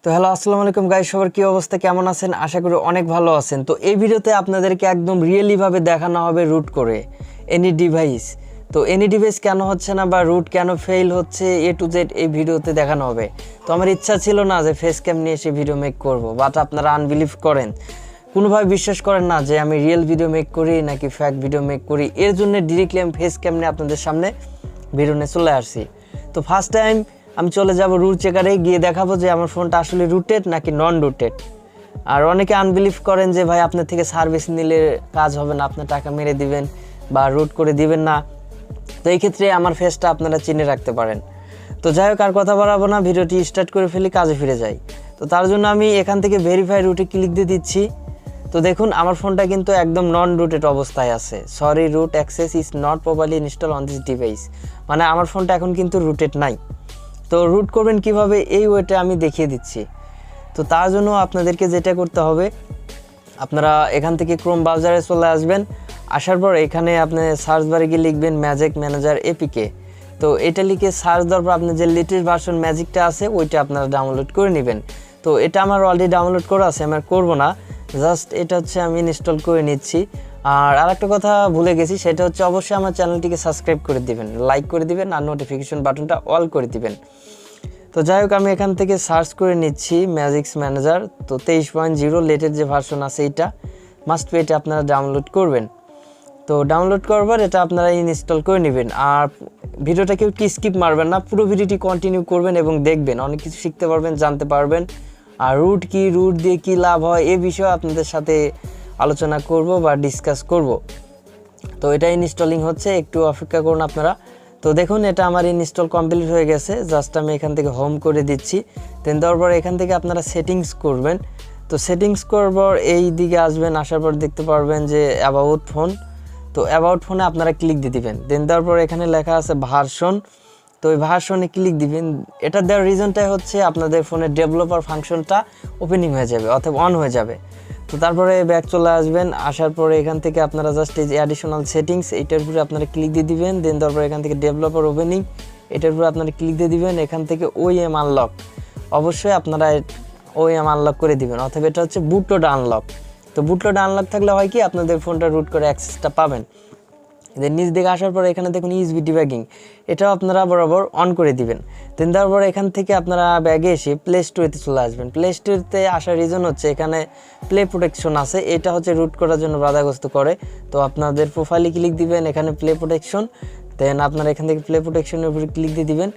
তো হ্যালো আসসালামু আলাইকুম গাইস, সবার কি অবস্থা, কেমন আছেন? আশা করি অনেক ভালো আছেন। তো এই ভিডিওতে আপনাদেরকে একদম রিয়েলি ভাবে দেখানো হবে রুট করে এনি ডিভাইস। তো এনি ডিভাইস কেন হচ্ছে না বা রুট কেন ফেল হচ্ছে এ টু জেড এই ভিডিওতে দেখানো হবে। তো আমার ইচ্ছা ছিল না যে ফেস ক্যাম নিয়ে এসে ভিডিও মেক করব, বাট আপনারা আনবিলিভ করেন, কোনোভাবে বিশ্বাস করেন না যে আমি রিয়েল ভিডিও মেক করি নাকি ফ্যাক ভিডিও মেক করি। এর জন্য ডিরেক্টলি আমি ফেস ক্যাম নিয়ে আপনাদের সামনে ভিডিও নিয়ে চলে আসছি। তো ফার্স্ট টাইম আমি চলে যাব রুট চেকারে, গিয়ে দেখাবো যে আমার ফোনটা আসলে রুটেড নাকি নন রুটেড। আর অনেকে আনবিলিভ করেন যে ভাই আপনার থেকে সার্ভিস নিলে কাজ হবে না, আপনার টাকা মেরে দিবেন বা রুট করে দিবেন না। তো এই ক্ষেত্রে আমার ফেসটা আপনারা চিনে রাখতে পারেন। তো যাই হোক, আর কথা বাড়াবো না, ভিডিওটি স্টার্ট করে ফেলি, কাজে ফিরে যাই। তো তার জন্য আমি এখান থেকে ভেরিফাই রুটে ক্লিক দিয়ে দিচ্ছি। তো দেখুন আমার ফোনটা কিন্তু একদম নন রুটেড অবস্থায় আছে। Sorry, root access is not properly install on this device, মানে আমার ফোনটা এখন কিন্তু রুটেড নাই। তো রুট করবেন কিভাবে এই ওয়েটা আমি দেখিয়ে দিচ্ছি। তো তার জন্য আপনাদেরকে যেটা করতে হবে, আপনারা এখান থেকে ক্রোম ব্রাউজারে চলে আসবেন। আসার পর এখানে আপনি সার্চ বারে গিয়ে লিখবেন ম্যাজিক ম্যানেজার এপিকে। তো এটা লিখে সার্চ দেওয়ার পর আপনার যে লেটেস্ট ভার্সন ম্যাজিকটা আছে ওইটা আপনারা ডাউনলোড করে নেবেন। তো এটা আমার অলরেডি ডাউনলোড করা আছে, আমি আর করবো না, জাস্ট এটা হচ্ছে আমি ইনস্টল করে নিচ্ছি। আর আরেকটা কথা ভুলে গেছি, সেটা হচ্ছে অবশ্যই আমার চ্যানেলটিকে সাবস্ক্রাইব করে দিবেন, লাইক করে দিবেন আর নোটিফিকেশন বাটনটা অল করে দিবেন। তো যাই হোক, আমি এখান থেকে সার্চ করে নিচ্ছি ম্যাজিক্স ম্যানেজার। তো 23.0 লেটেস্ট যে ভার্সন আছে এইটা মাস্ট বি, এটা আপনারা ডাউনলোড করবেন। তো ডাউনলোড করবার এটা আপনারা ইনস্টল করে নেবেন। আর ভিডিওটা কেউ স্কিপ মারবেন না, পুরো ভিডিওটি কন্টিনিউ করবেন এবং দেখবেন, অনেক কিছু শিখতে পারবেন, জানতে পারবেন। আর রুট কি, রুট দিয়ে কী লাভ হয় এ বিষয়ে আপনাদের সাথে আলোচনা করব বা ডিসকাস করব। তো এটা ইনস্টলিং হচ্ছে, একটু অপেক্ষা করুন আপনারা। তো দেখুন এটা আমার ইনস্টল কমপ্লিট হয়ে গেছে। জাস্ট আমি এখান থেকে হোম করে দিচ্ছি। দেন দেওয়ার পর এখান থেকে আপনারা সেটিংস করবেন। তো সেটিংস করবার এই দিকে আসবেন, আসার পর দেখতে পারবেন যে অ্যাবাউট ফোন। তো অ্যাবাউট ফোনে আপনারা ক্লিক দিয়ে দিবেন। দেন দেওয়ার পর এখানে লেখা আছে ভার্সন। তো ওই ভার্সনে ক্লিক দিবেন। এটা দেওয়ার রিজনটাই হচ্ছে আপনাদের ফোনের ডেভেলপার ফাংশনটা ওপেনিং হয়ে যাবে অথবা অন হয়ে যাবে। তো তারপরে ব্যাক চলে আসবেন। আসার পরে এখান থেকে আপনারা জাস্ট এই যে অ্যাডিশনাল সেটিংস এইটার উপরে আপনারা ক্লিক দিয়ে দিবেন। দেন তারপর এখান থেকে ডেভেলপার ওপেনিং এটার উপরে আপনারা ক্লিক দিয়ে দিবেন। এখান থেকে ওএম আনলক, অবশ্যই আপনারা ওএম আনলক করে দিবেন, অথবা এটা হচ্ছে বুটলোড আনলক। তো বুটলোড আনলক থাকলে হয় কি, আপনাদের ফোনটা রুট করে অ্যাক্সেসটা পাবেন। দেন নিচ দিকে আসার পর এখানে দেখুন ইউএসবি ডিবাগিং, এটাও আপনারা বরাবর অন করে দিবেন। দেন তারপর এখান থেকে আপনারা ব্যাগে এসে প্লে স্টোরেতে চলে আসবেন। প্লে স্টোরেতে আসার রিজন হচ্ছে এখানে প্লে প্রোটেকশন আছে, এটা হচ্ছে রুট করার জন্য বাধাগ্রস্ত করে। তো আপনাদের প্রোফাইলে ক্লিক দিবেন, এখানে প্লে প্রোটেকশন। দেন আপনারা এখান থেকে প্লে প্রোটেকশনের উপরে ক্লিক দিয়ে দিবেন।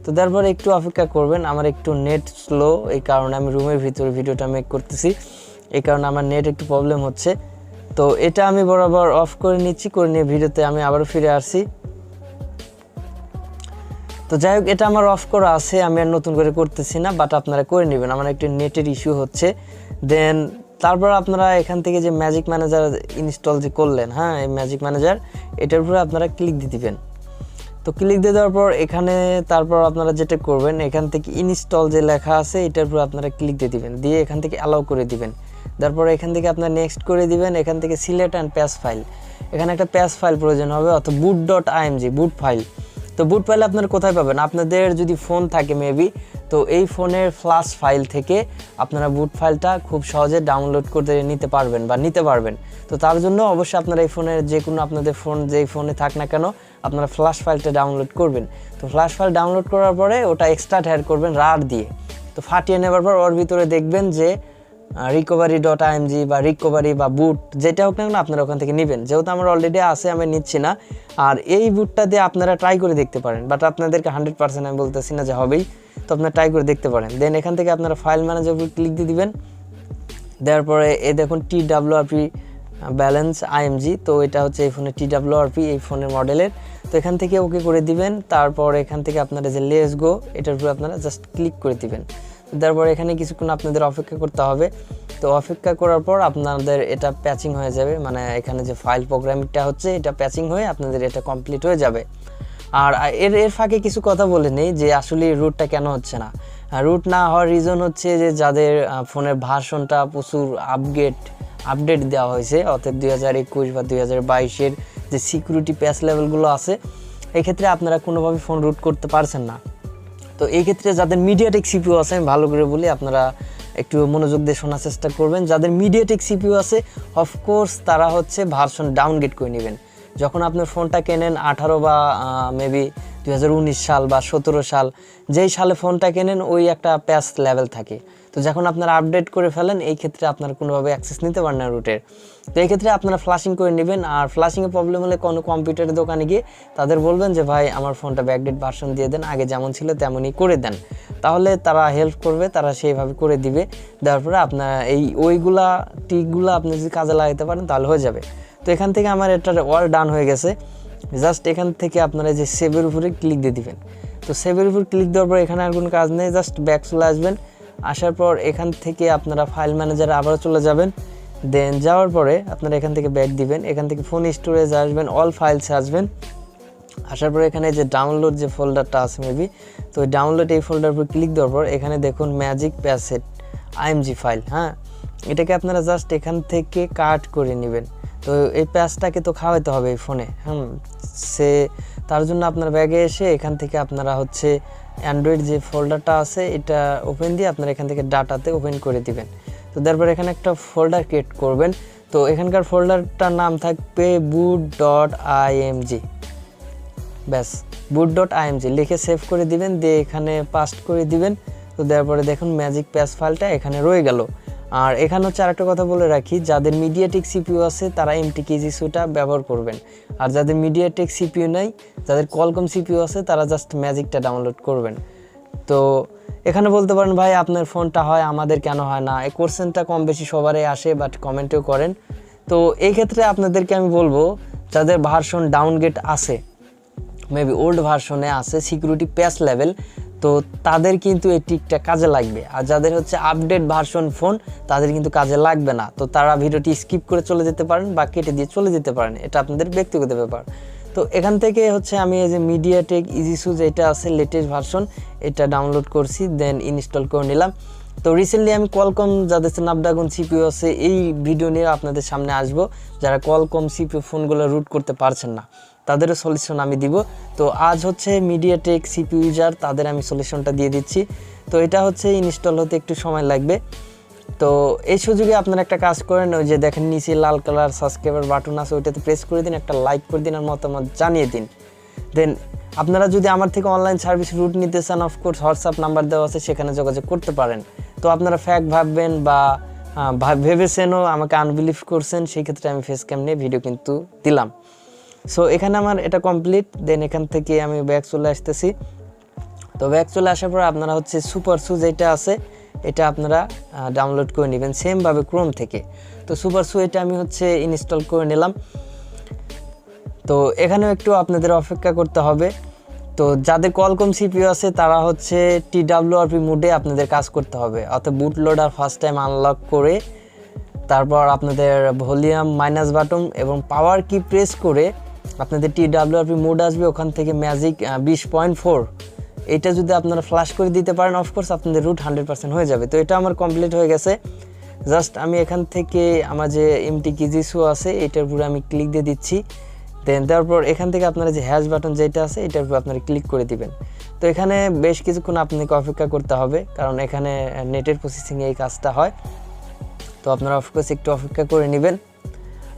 তো তারপর একটু অপেক্ষা করবেন, আমার একটু নেট স্লো, এই কারণে আমি রুমের ভিতরে ভিডিওটা মেক করতেছি, এই কারণে আমার নেট একটু প্রবলেম হচ্ছে। তো এটা আমি বরাবর অফ করে নিচ্ছি, করে নিয়ে ভিডিওতে আমি আবারও ফিরে আসছি। তো যাই হোক, এটা আমার অফ করা আছে, আমি আর নতুন করে করতেছি না, বাট আপনারা করে নেবেন, আমার একটু নেটের ইস্যু হচ্ছে। দেন তারপর আপনারা এখান থেকে যে ম্যাজিক ম্যানেজার ইনস্টল যে করলেন, হ্যাঁ এই ম্যাজিক ম্যানেজার, এটার উপরে আপনারা ক্লিক দিয়ে দিবেন। তো ক্লিক দিয়ে দেওয়ার পর এখানে তারপর আপনারা যেটা করবেন, এখান থেকে ইনস্টল যে লেখা আছে এটার উপর আপনারা ক্লিক দিয়ে দিবেন, দিয়ে এখান থেকে অ্যালাউ করে দিবেন। তারপর এখান থেকে আপনার নেক্সট করে দিবেন। এখান থেকে সিলেক্ট অ্যান্ড প্যাচ ফাইল, এখানে একটা প্যাচ ফাইল প্রয়োজন হবে, অথবা boot.img বুট ফাইল। তো বুট ফাইল আপনারা কোথায় পাবেন, আপনাদের যদি ফোন থাকে মেবি, তো এই ফোনের ফ্ল্যাশ ফাইল থেকে আপনারা বুট ফাইলটা খুব সহজে ডাউনলোড করে নিতে পারবেন বা নিতে পারবেন। তো তার জন্য অবশ্যই আপনারা এই ফোনের যে কোনো আপনাদের ফোন যেই ফোনে থাক না কেন, আপনারা ফ্ল্যাশ ফাইলটা ডাউনলোড করবেন। তো ফ্ল্যাশ ফাইল ডাউনলোড করার পরে ওটা এক্সট্রাক্ট অ্যাড করবেন রার দিয়ে। তো ফাটিয়ে নেবার পর ওর ভিতরে দেখবেন যে recovery.img বা রিকভারি বা বুট যেটা হোক না কেন আপনারা ওখান থেকে নেবেন। যেহেতু আমার অলরেডি আছে, আমি নিচ্ছি না। আর এই বুটটা দিয়ে আপনারা ট্রাই করে দেখতে পারেন, বাট আপনাদেরকে 100% আমি বলতেছি না যে হবেই, তো আপনারা ট্রাই করে দেখতে পারেন। দেন এখান থেকে আপনারা ফাইল ম্যানেজার উপর ক্লিক দিয়ে দিবেন। দেওয়ার পরে এই দেখুন twrp ব্যালেন্স img, তো এটা হচ্ছে এই ফোনের twrp এই ফোনের মডেলের। তো এখান থেকে ওকে করে দিবেন। তারপর এখান থেকে আপনারা যে লেটস গো এটার উপর আপনারা জাস্ট ক্লিক করে দিবেন। তারপর এখানে কিছুক্ষণ আপনাদের অপেক্ষা করতে হবে। তো অপেক্ষা করার পর আপনাদের এটা প্যাচিং হয়ে যাবে, মানে এখানে যে ফাইল প্রোগ্রামিংটা হচ্ছে এটা প্যাচিং হয়ে আপনাদের এটা কমপ্লিট হয়ে যাবে। আর এর ফাঁকে কিছু কথা বলে নেই যে আসলে রুটটা কেন হচ্ছে না। রুট না হওয়ার রিজন হচ্ছে যে যাদের ফোনের ভার্সনটা প্রচুর আপডেট দেওয়া হয়েছে, অর্থাৎ 2021 বা 2022-এর যে সিকিউরিটি প্যাচ লেভেলগুলো আছে, এক্ষেত্রে আপনারা কোনোভাবে ফোন রুট করতে পারছেন না। তো এই ক্ষেত্রে যাদের মিডিয়াটেক সিপিইউ আছে, আমি ভালো করে বলি, আপনারা একটু মনোযোগ দিয়ে শোনার চেষ্টা করবেন। যাদের মিডিয়াটেক সিপিইউ আছে অফকোর্স তারা হচ্ছে ভার্সন ডাউনগ্রেড করে নেবেন। যখন আপনার ফোনটা কেনেন 18 বা মেবি 2019 সাল বা 17 সাল, যেই সালে ফোনটা কেনেন ওই একটা প্যাচ লেভেল থাকে। তো যখন আপনারা আপডেট করে ফেলেন এই ক্ষেত্রে আপনারা কোনোভাবে অ্যাক্সেস নিতে পারেন না রুটের। তো এই ক্ষেত্রে আপনারা ফ্লাশিং করে নেবেন। আর ফ্লাশিংয়ে প্রবলেম হলে কোনো কম্পিউটারের দোকানে গিয়ে তাদের বলবেন যে ভাই আমার ফোনটা ব্যাকডেট ভার্সন দিয়ে দেন, আগে যেমন ছিল তেমনই করে দেন, তাহলে তারা হেল্প করবে, তারা সেইভাবে করে দিবে। দেওয়ার পরে আপনার এই ওইগুলা টিকগুলো আপনি যদি কাজে লাগাতে পারেন তাহলে হয়ে যাবে। তো এখান থেকে আমার এটা অল ডান হয়ে গেছে। জাস্ট এখান থেকে আপনারা যে সেভের উপরে ক্লিক দিয়ে দিবেন। তো সেভের উপর ক্লিক দেওয়ার পর এখানে আর কোনো কাজ নেই, জাস্ট ব্যাক চলে আসবেন। আসার পর এখান থেকে আপনারা ফাইল ম্যানেজারে আবারও চলে যাবেন। দেন যাওয়ার পরে আপনারা এখান থেকে ব্যাক দিবেন, এখান থেকে ফোন স্টোরেজে আসবেন, অল ফাইলসে আসবেন। আসার পর এখানে যে ডাউনলোড যে ফোল্ডারটা আছে মেবি, তো ওই ডাউনলোড এই ফোল্ডার উপর ক্লিক দেওয়ার পর এখানে দেখুন ম্যাজিক প্যাসেট IMG ফাইল। হ্যাঁ, এটাকে আপনারা জাস্ট এখান থেকে কাট করে নেবেন। তো এই প্যাচটাকে তো খাওয়াইতে হবে এই ফোনে। তার জন্য আপনার ব্যাগে এসে এখান থেকে আপনারা হচ্ছে অ্যান্ড্রয়েড যে ফোল্ডারটা আছে এটা ওপেন দিয়ে আপনারা এখান থেকে ডাটাতে ওপেন করে দিবেন। তো তারপর এখানে একটা ফোল্ডার ক্রিয়েট করবেন। তো এখানকার ফোল্ডারটার নাম থাকবে boot.img। ব্যাস, boot.img লিখে সেভ করে দিবেন, দিয়ে এখানে পাস্ট করে দিবেন। তো তারপরে দেখুন ম্যাজিক প্যাচ ফাইলটা এখানে রয়ে গেল। আর এখানে হচ্ছে আরেকটা কথা বলে রাখি, যাদের মিডিয়াটেক সিপিইউ আছে তারা MtkeasySuটা ব্যবহার করবেন। আর যাদের মিডিয়াটেক সিপিইউ নাই, যাদের কোয়ালকম সিপিইউ আছে তারা জাস্ট ম্যাজিকটা ডাউনলোড করবেন। তো এখানে বলতে পারেন ভাই আপনার ফোনটা হয়, আমাদের কেন হয় না? এই কোশ্চেনটা কম বেশি সবারই আসে, বাট কমেন্টেও করেন। তো এই ক্ষেত্রে আপনাদেরকে আমি বলবো, যাদের ভার্সন ডাউনগ্রেড আছে, মেবি ওল্ড ভার্সনে আছে সিকিউরিটি প্যাচ লেভেল, তো তাদের কিন্তু এই ট্রিকটা কাজে লাগবে। আর যাদের হচ্ছে আপডেট ভার্সন ফোন তাদের কিন্তু কাজে লাগবে না। তো তারা ভিডিওটি স্কিপ করে চলে যেতে পারেন বা কেটে দিয়ে চলে যেতে পারেন, এটা আপনাদের ব্যক্তিগত ব্যাপার। তো এখান থেকে হচ্ছে আমি এই যে মিডিয়াটেক ইজিসু যেটা আছে লেটেস্ট ভার্সন, এটা ডাউনলোড করছি, দেন ইনস্টল করে নিলাম। তো রিসেন্টলি আমি কোয়ালকম যাদের স্ন্যাপড্রাগন সিপিইউ আছে এই ভিডিও নিয়ে আপনাদের সামনে আসবো। যারা কোয়ালকম সিপিইউ ফোনগুলো রুট করতে পারছেন না তাদেরও সলিউশন আমি দিব। তো আজ হচ্ছে মিডিয়াটেক সিপিইউ ইউজার, তাদের আমি সলিউশনটা দিয়ে দিচ্ছি। তো এটা হচ্ছে ইনস্টল হতে একটু সময় লাগবে। তো এই সুযোগে আপনারা একটা কাজ করেন, ওই যে দেখেন নিচে লাল কালার সাবস্ক্রাইবার বাটন আছে, ওইটাতে প্রেস করে দিন, একটা লাইক করে দিন আর মতামত জানিয়ে দিন। দেন আপনারা যদি আমার থেকে অনলাইন সার্ভিস রুট নিতে চান, অফকোর্স হোয়াটসঅ্যাপ নাম্বার দেওয়া আছে, সেখানে যোগাযোগ করতে পারেন। তো আপনারা ফ্যাক্ট ভাববেন বা ভেবেছেনও আমাকে আনবিলিভ করছেন, সেই ক্ষেত্রে আমি ফেস ক্যাম নিয়ে ভিডিও কিন্তু দিলাম। সো এখানে আমার এটা কমপ্লিট। দেন এখান থেকে আমি ব্যাক চলে আসতেছি। তো ব্যাক চলে আসার পর আপনারা হচ্ছে SuperSu যেটা আছে এটা আপনারা ডাউনলোড করে নেবেন সেমভাবে ক্রোম থেকে। তো SuperSu এটা আমি হচ্ছে ইনস্টল করে নিলাম। তো এখানেও একটু আপনাদের অপেক্ষা করতে হবে। তো যাদের কোয়ালকম সিপিইউ আছে তারা হচ্ছে twrp মোডে আপনাদের কাজ করতে হবে, অর্থাৎ বুট লোডার ফার্স্ট টাইম আনলক করে তারপর আপনাদের ভলিউম মাইনাস বাটন এবং পাওয়ার কি প্রেস করে আপনাদের twrp মোড আসবে, ওখান থেকে ম্যাজিক 20.4 এটা যদি আপনারা ফ্ল্যাশ করে দিতে পারেন অফকোর্স আপনাদের রুট 100% হয়ে যাবে। তো এটা আমার কমপ্লিট হয়ে গেছে। জাস্ট আমি এখান থেকে আমার যে MtkeasySu আছে এটার উপরে আমি ক্লিক দিয়ে দিচ্ছি। দেন তারপর এখান থেকে আপনারা যে হ্যাশ বাটন যেটা আছে এটার উপর আপনারা ক্লিক করে দিবেন। তো এখানে বেশ কিছুক্ষণ আপনাকে অপেক্ষা করতে হবে, কারণ এখানে নেটের প্রসেসিংয়ে এই কাজটা হয়। তো আপনারা অফকোর্স একটু অপেক্ষা করে নেবেন।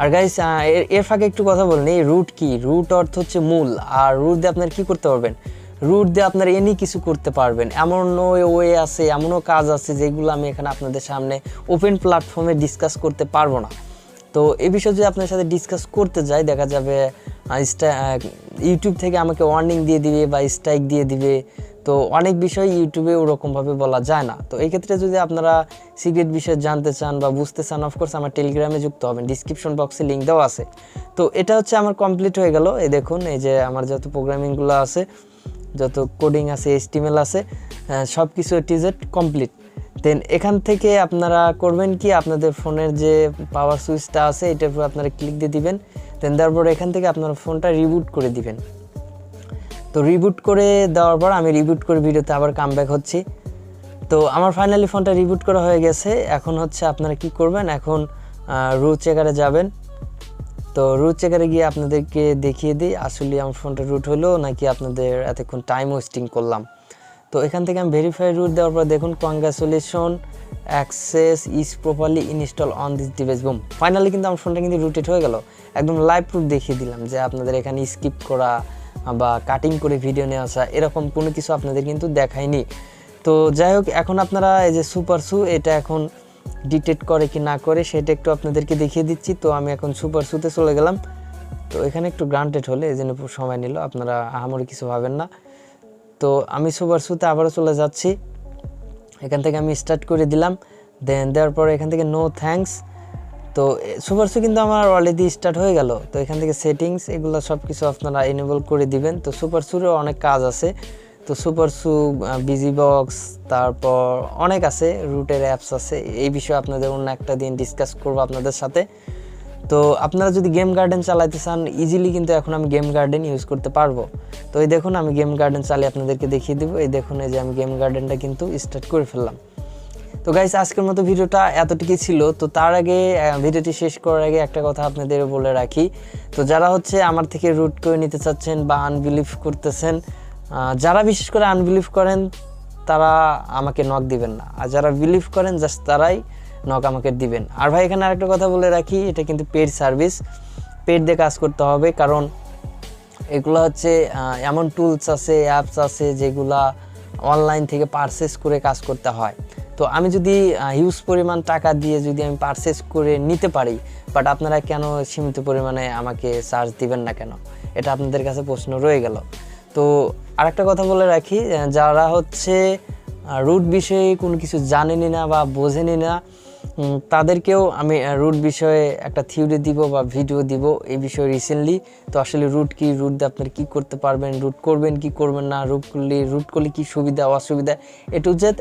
আর গাইস এর ফাঁকে একটু কথা বলেন, এই রুট কি? রুট অর্থ হচ্ছে মূল। আর রুট দিয়ে আপনারা কী করতে পারবেন? রুট দিয়ে আপনারা এনি কিছু করতে পারবেন। এমনও ওয়ে আছে, এমনও কাজ আছে যেগুলো আমি এখানে আপনাদের সামনে ওপেন প্ল্যাটফর্মে ডিসকাস করতে পারবো না। তো এই বিষয়ে যদি আপনার সাথে ডিসকাস করতে যাই দেখা যাবে ইউটিউব থেকে আমাকে ওয়ার্নিং দিয়ে দিবে বা স্ট্রাইক দিয়ে দিবে। তো অনেক বিষয় ইউটিউবে ওরকমভাবে বলা যায় না। তো এই ক্ষেত্রে যদি আপনারা সিক্রেট বিষয় জানতে চান বা বুঝতে চান অফকোর্স আমার টেলিগ্রামে যুক্ত হবেন, ডিসক্রিপশন বক্সে লিঙ্ক দেওয়া আছে। তো এটা হচ্ছে আমার কমপ্লিট হয়ে গেল। এই দেখুন এই যে আমার যত প্রোগ্রামিংগুলো আছে, যত কোডিং আছে, HTML আছে, সব কিছু টিজেড কমপ্লিট। দেন এখান থেকে আপনারা করবেন কি, আপনাদের ফোনের যে পাওয়ার সুইচটা আছে এটার উপর আপনারা ক্লিক দিয়ে দিবেন। দেন তারপর এখান থেকে আপনারা ফোনটা রিবুট করে দিবেন। তো রিবুট করে দেওয়ার পর আমি রিবুট করে ভিডিওতে আবার কামব্যাক হচ্ছি। তো আমার ফাইনালি ফোনটা রিবুট করা হয়ে গেছে। এখন হচ্ছে আপনারা কি করবেন, এখন রুট চেকারে যাবেন। তো রুট চেকারে গিয়ে আপনাদেরকে দেখিয়ে দিই আসলে আমার ফোনটা রুট হলো নাকি আপনাদের এতক্ষণ টাইম ওয়েস্টিং করলাম। তো তো এখান থেকে আমি ভেরিফাই রুট দেওয়ার পর দেখুন congratulation access is properly install on this device. Broom, finally কিন্তু আমার ফোনটা কিন্তু রুটেড হয়ে গেল। একদম লাইভ প্রুফ দেখিয়ে দিলাম যে আপনাদের এখানে স্কিপ করা বা কাটিং করে ভিডিও নিয়ে আসা এরকম কোনো কিছু আপনাদের কিন্তু দেখায়নি। তো যাই হোক, এখন আপনারা এই যে SuperSu এটা এখন ডিটেক্ট করে কি না করে সেটা একটু আপনাদেরকে দেখিয়ে দিচ্ছি। তো আমি এখন SuperSuতে চলে গেলাম। তো এখানে একটু গ্রান্টেড হলে এই জন্য সময় নিল, আপনারা আহামরি কিছু ভাবেন না। তো আমি SuperSuতে আবারও চলে যাচ্ছি। এখান থেকে আমি স্টার্ট করে দিলাম, দেওয়ার পরে এখান থেকে নো থ্যাঙ্কস। তো SuperSu কিন্তু আমার অলরেডি স্টার্ট হয়ে গেল। তো এখান থেকে সেটিংস এগুলো সব কিছু আপনারা এনেবল করে দিবেন। তো SuperSuরও অনেক কাজ আছে। তো SuperSu বিজি বক্স, তারপর অনেক আছে, রুটের অ্যাপস আছে। এই বিষয়ে আপনাদের অন্য একটা দিন ডিসকাস করবো আপনাদের সাথে। তো আপনারা যদি গেম গার্ডেন চালাতে চান ইজিলি কিন্তু এখন আমি গেম গার্ডেন ইউজ করতে পারবো। তো এই দেখুন আমি গেম গার্ডেন চালিয়ে আপনাদেরকে দেখিয়ে দেবো। এই দেখুন এই যে আমি গেম গার্ডেনটা কিন্তু স্টার্ট করে ফেললাম। তো গাইস, আজকের মতো ভিডিওটা এতটুকুই ছিল। তো তার আগে ভিডিওটি শেষ করার আগে একটা কথা আপনাদের বলে রাখি। তো যারা হচ্ছে আমার থেকে রুট করে নিতে চাচ্ছেন বা আনবিলিভ করতেছেন, যারা বিশেষ করে আনবিলিভ করেন তারা আমাকে নক দিবেন না, আর যারা বিলিভ করেন জাস্ট তারাই নক আমাকে দিবেন। আর ভাই এখানে আরেকটা কথা বলে রাখি, এটা কিন্তু পেড সার্ভিস, পেড দিয়ে কাজ করতে হবে। কারণ এগুলো হচ্ছে এমন টুলস আছে, অ্যাপস আছে যেগুলা অনলাইন থেকে পারচেস করে কাজ করতে হয়। তো আমি যদি হিউজ পরিমাণ টাকা দিয়ে যদি আমি পারচেস করে নিতে পারি, বাট আপনারা কেন সীমিত পরিমাণে আমাকে চার্জ দিবেন না কেন, এটা আপনাদের কাছে প্রশ্ন রয়ে গেল। তো আরেকটা কথা বলে রাখি, যারা হচ্ছে রুট বিষয়ে কোনো কিছু জানেনি না বা বোঝেনি না, তাদেরকেও আমি রুট বিষয়ে একটা থিওরি দিব বা ভিডিও দিব এই বিষয়ে রিসেন্টলি। তো আসলে রুট কি, রুট দিয়ে আপনারা কী করতে পারবেন, রুট করবেন কি করবেন না, রুট করলে কী সুবিধা অসুবিধা, টু জেড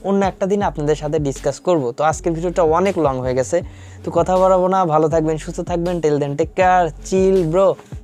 অন্য একটা দিন আপনাদের সাথে ডিসকাস করব। তো আজকের ভিডিওটা অনেক লং হয়ে গেছে, তো কথা বাড়াবো না। ভালো থাকবেন, সুস্থ থাকবেন, tell then take care, chill bro.